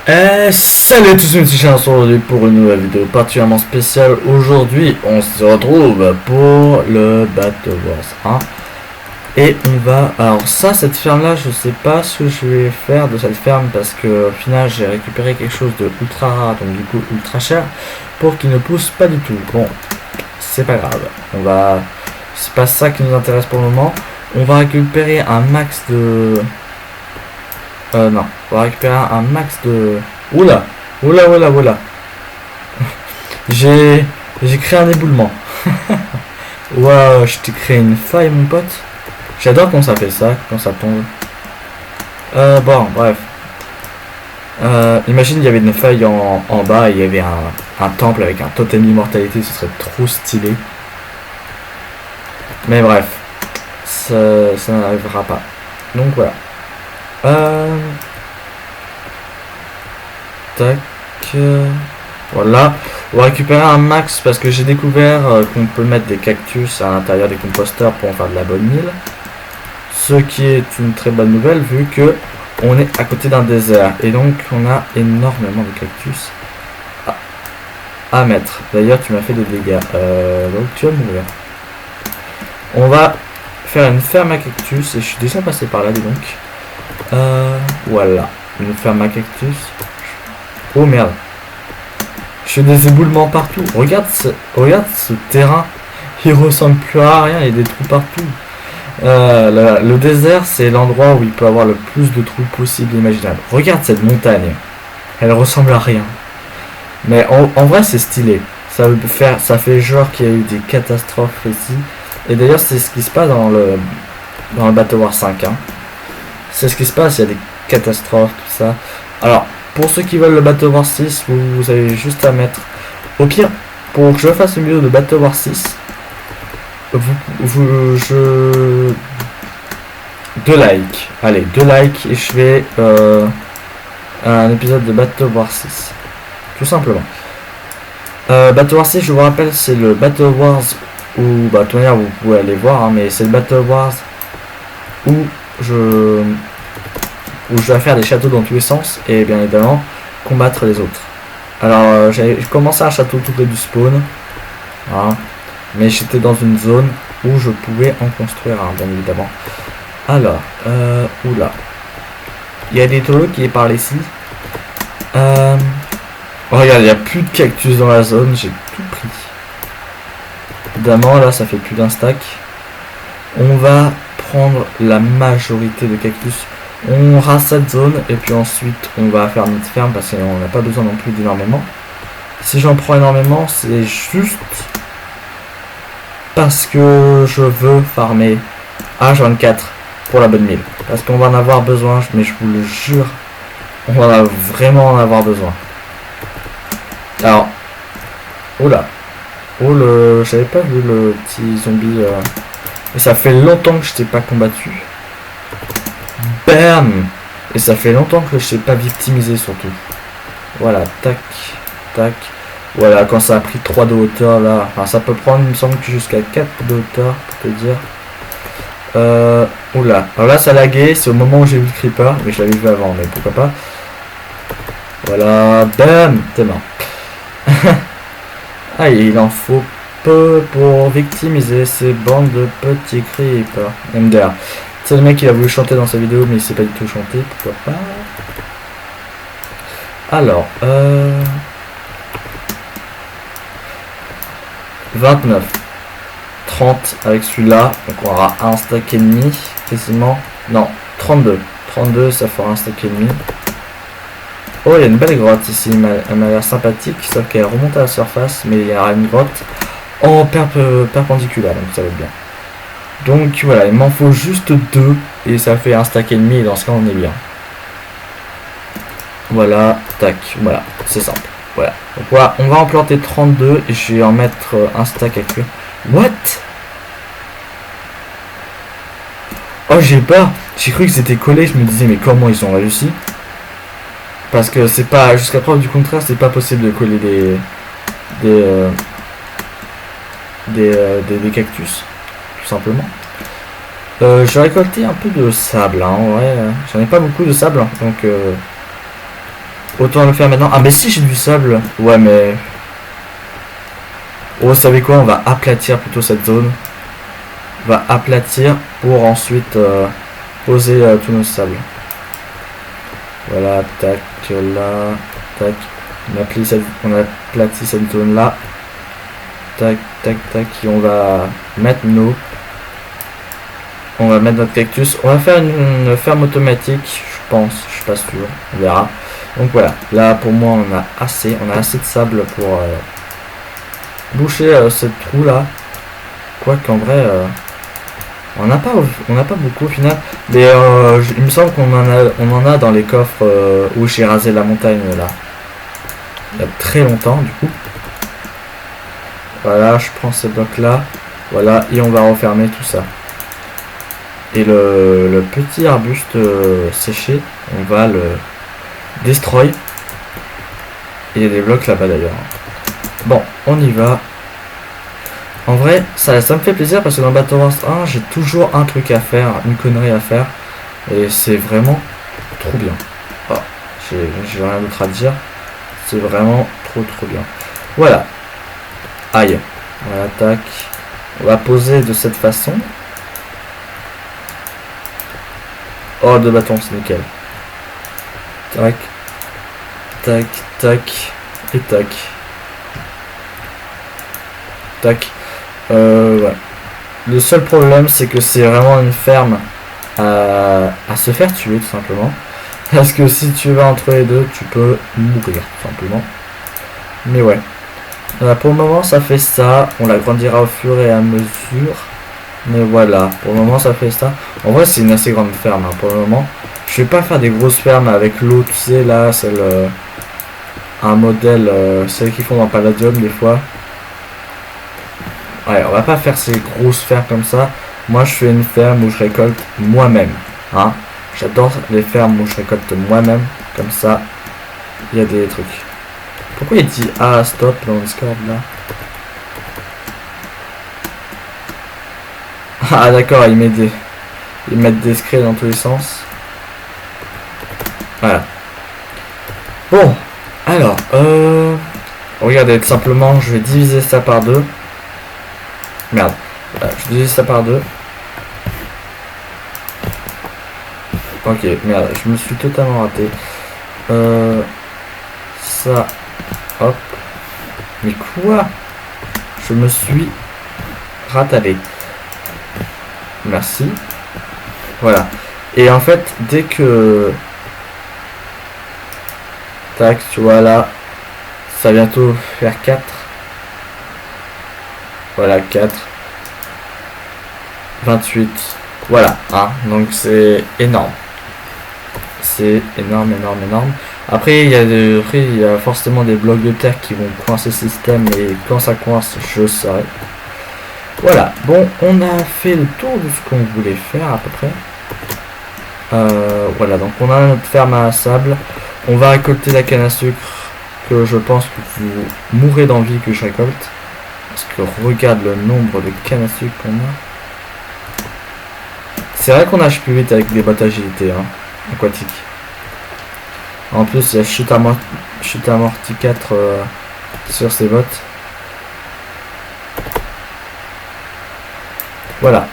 Salut à tous, c'est Chanson aujourd'hui pour une nouvelle vidéo particulièrement spéciale. Aujourd'hui, on se retrouve pour le Battle Wars 1. Et on va... Alors ça, cette ferme-là, je sais pas ce que je vais faire de cette ferme parce que au final, j'ai récupéré quelque chose de ultra rare, donc du coup ultra cher, pour qu'il ne pousse pas du tout. Bon, c'est pas grave. On va... C'est pas ça qui nous intéresse pour le moment. On va récupérer un max de... non, on va récupérer un max de... Oula. J'ai créé un éboulement. Waouh, je t'ai créé une faille, mon pote. J'adore quand ça fait ça, quand ça tombe. Bon, bref. Imagine, il y avait une feuille en bas et il y avait un temple avec un totem d'immortalité, ce serait trop stylé. Mais bref, ça n'arrivera pas. Donc voilà. Tac. Voilà. On va récupérer un max parce que j'ai découvert qu'on peut mettre des cactus à l'intérieur des composteurs pour en faire de la bonne mille. Ce qui est une très bonne nouvelle vu que on est à côté d'un désert. Et donc on a énormément de cactus à mettre. D'ailleurs tu m'as fait des dégâts. Donc tu vas mourir. On va faire une ferme à cactus. Et je suis déjà passé par là, dis donc. Voilà. Une ferme à cactus. Oh merde. Je fais des éboulements partout. Regarde ce terrain. Il ressemble plus à rien. Il y a des trous partout. Le désert, c'est l'endroit où il peut avoir le plus de trous possible imaginable. Regarde cette montagne. Elle ressemble à rien. Mais en vrai, c'est stylé. Ça fait genre qu'il y a eu des catastrophes ici. Et d'ailleurs, c'est ce qui se passe dans le Battle War 5. Hein. C'est ce qui se passe. Il y a des catastrophes, tout ça. Alors, pour ceux qui veulent le Battle War 6, vous avez juste à mettre... Au pire, pour que je fasse une vidéo de Battle War 6, 2 likes. Allez, 2 likes et je fais un épisode de Battle War 6. Tout simplement. Battle War 6, je vous rappelle, c'est le Battle Wars où... Bah, de toute manière, vous pouvez aller voir, hein, mais c'est le Battle Wars où je vais faire des châteaux dans tous les sens et bien évidemment combattre les autres. Alors j'ai commencé un château tout près du spawn, hein, mais j'étais dans une zone où je pouvais en construire un, bien évidemment. Alors, oula, il y a des taureaux qui est par ici. Oh, regarde, il n'y a plus de cactus dans la zone, j'ai tout pris. Évidemment, là ça fait plus d'un stack. On va prendre la majorité de cactus. On rase cette zone et puis ensuite on va faire notre ferme parce qu'on n'a pas besoin non plus d'énormément. Si j'en prends énormément, c'est juste parce que je veux farmer H24 pour la bonne mille. Parce qu'on va en avoir besoin, mais je vous le jure, on va vraiment en avoir besoin. Alors, oula, j'avais pas vu le petit zombie. Et ça fait longtemps que je t'ai pas combattu. Bam! Et ça fait longtemps que je sais pas victimiser surtout. Voilà, tac, tac. Voilà, quand ça a pris 3 de hauteur là. Enfin, ça peut prendre, il me semble, que jusqu'à 4 de hauteur, pour te dire. Oula. Alors là, ça laguait, c'est au moment où j'ai vu le creeper. Mais je l'avais vu avant, mais pourquoi pas. Voilà, bam! T'es mort. Ah, il en faut peu pour victimiser ces bandes de petits creepers. MDR. C'est le mec qui a voulu chanter dans sa vidéo mais il sait pas du tout chanter, pourquoi pas. Alors, 29, 30 avec celui-là, donc on aura un stack et demi, quasiment, non, 32, ça fera un stack et demi. Oh, il y a une belle grotte ici, elle m'a l'air sympathique, sauf qu'elle remonte à la surface, mais il y aura une grotte en perpendiculaire, donc ça va être bien. Donc voilà, il m'en faut juste 2 et ça fait un stack et demi et dans ce cas on est bien. Voilà, tac, voilà, c'est simple. Voilà. Donc voilà, on va en planter 32 et je vais en mettre un stack à cuire. What? Oh, j'ai peur, j'ai cru que c'était collé, je me disais mais comment ils ont réussi? Parce que c'est pas, jusqu'à preuve du contraire, c'est pas possible de coller des cactus. Tout simplement. J'ai récolté un peu de sable, hein, ouais, j'en ai pas beaucoup de sable, donc Autant le faire maintenant. Ah mais si j'ai du sable. Ouais mais... Oh, vous savez quoi? On va aplatir plutôt cette zone. On va aplatir pour ensuite poser tous nos sables. Voilà, tac, là, tac. On aplatit cette zone là. Tac, tac, tac. Et on va mettre nos... On va mettre notre cactus. On va faire une ferme automatique, je pense. Je suis pas sûr. On verra. Donc voilà. Là, pour moi, on a assez de sable pour boucher ce trou là. Quoi qu'en vrai, on n'a pas beaucoup au final. Mais il me semble qu'on en a dans les coffres où j'ai rasé la montagne là. Il y a très longtemps du coup. Voilà, je prends ce bloc là. Voilà, et on va refermer tout ça. Et le petit arbuste séché, on va le destroy. Il y a des blocs là-bas d'ailleurs. Bon, on y va. En vrai, ça me fait plaisir parce que dans Battle Wars 1, j'ai toujours un truc à faire, une connerie à faire. Et c'est vraiment trop bien. Oh, j'ai rien d'autre à dire. C'est vraiment trop bien. Voilà. Aïe. Voilà, tac. On va poser de cette façon. Oh, 2 bâtons, c'est nickel. Tac. Tac, tac. Et tac. Tac. Ouais. Le seul problème, c'est que c'est vraiment une ferme à se faire tuer, tout simplement. Parce que si tu vas entre les deux, tu peux mourir, tout simplement. Mais ouais. Pour le moment, ça fait ça. On l'agrandira au fur et à mesure. Mais voilà, pour le moment, ça fait ça. En vrai, c'est une assez grande ferme, hein, pour le moment. Je vais pas faire des grosses fermes avec l'eau, tu sais, là, c'est un modèle, celles qu'ils font dans Palladium, des fois. Ouais, on va pas faire ces grosses fermes comme ça. Moi, je fais une ferme où je récolte moi-même. Hein. J'adore les fermes où je récolte moi-même. Comme ça, il y a des trucs. Pourquoi il dit ah stop dans le Discord là? Ah d'accord, il met des scripts dans tous les sens. Voilà. Bon, alors, regardez, tout simplement, je vais diviser ça par 2. Merde. Voilà, je divise ça par 2. Ok, merde, je me suis totalement raté. Ça. Hop. Mais quoi? Je me suis ratalé. Merci. Voilà. Et en fait, dès que... Tac, tu vois là. Ça va bientôt faire 4. Voilà, 4. 28. Voilà, hein. Donc c'est énorme. C'est énorme. Après, il y a forcément des blocs de terre qui vont coincer le système. Et quand ça coince, je saurai. Voilà. Bon, on a fait le tour de ce qu'on voulait faire à peu près. Voilà, donc on a notre ferme à sable. On va récolter la canne à sucre. Que je pense que vous mourrez d'envie que je récolte. Parce que regarde le nombre de cannes à sucre qu'on a. C'est vrai qu'on nage plus vite avec des bottes agilité hein, aquatiques. En plus, il y a chute amorti 4 sur ces bottes. Voilà.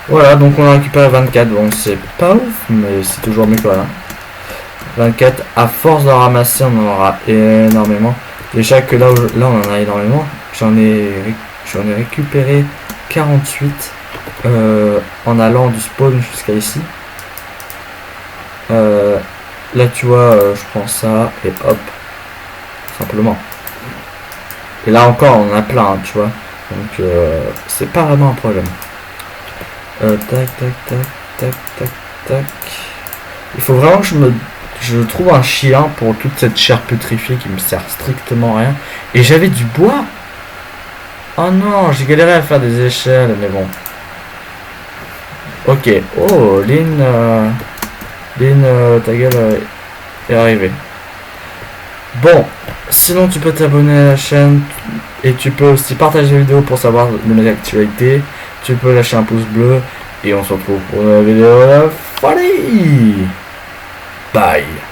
Voilà, donc on a récupéré 24. Bon, c'est pas ouf, mais c'est toujours mieux que rien. 24. À force d'en ramasser, on en aura énormément. Déjà que là on en a énormément. J'en ai récupéré 48 en allant du spawn jusqu'à ici. Là tu vois, je prends ça et hop, simplement. Et là encore on en a plein, hein, tu vois. Donc c'est pas vraiment un problème. Tac. Il faut vraiment que je trouve un chien pour toute cette chair pétrifiée qui me sert strictement à rien. Et j'avais du bois. Oh non, j'ai galéré à faire des échelles, mais bon. Ok. Oh, Lynn, ta gueule est arrivée. Bon, sinon tu peux t'abonner à la chaîne et tu peux aussi partager la vidéo pour savoir de mes actualités. Tu peux lâcher un pouce bleu et on se retrouve pour une vidéo de folie. Bye.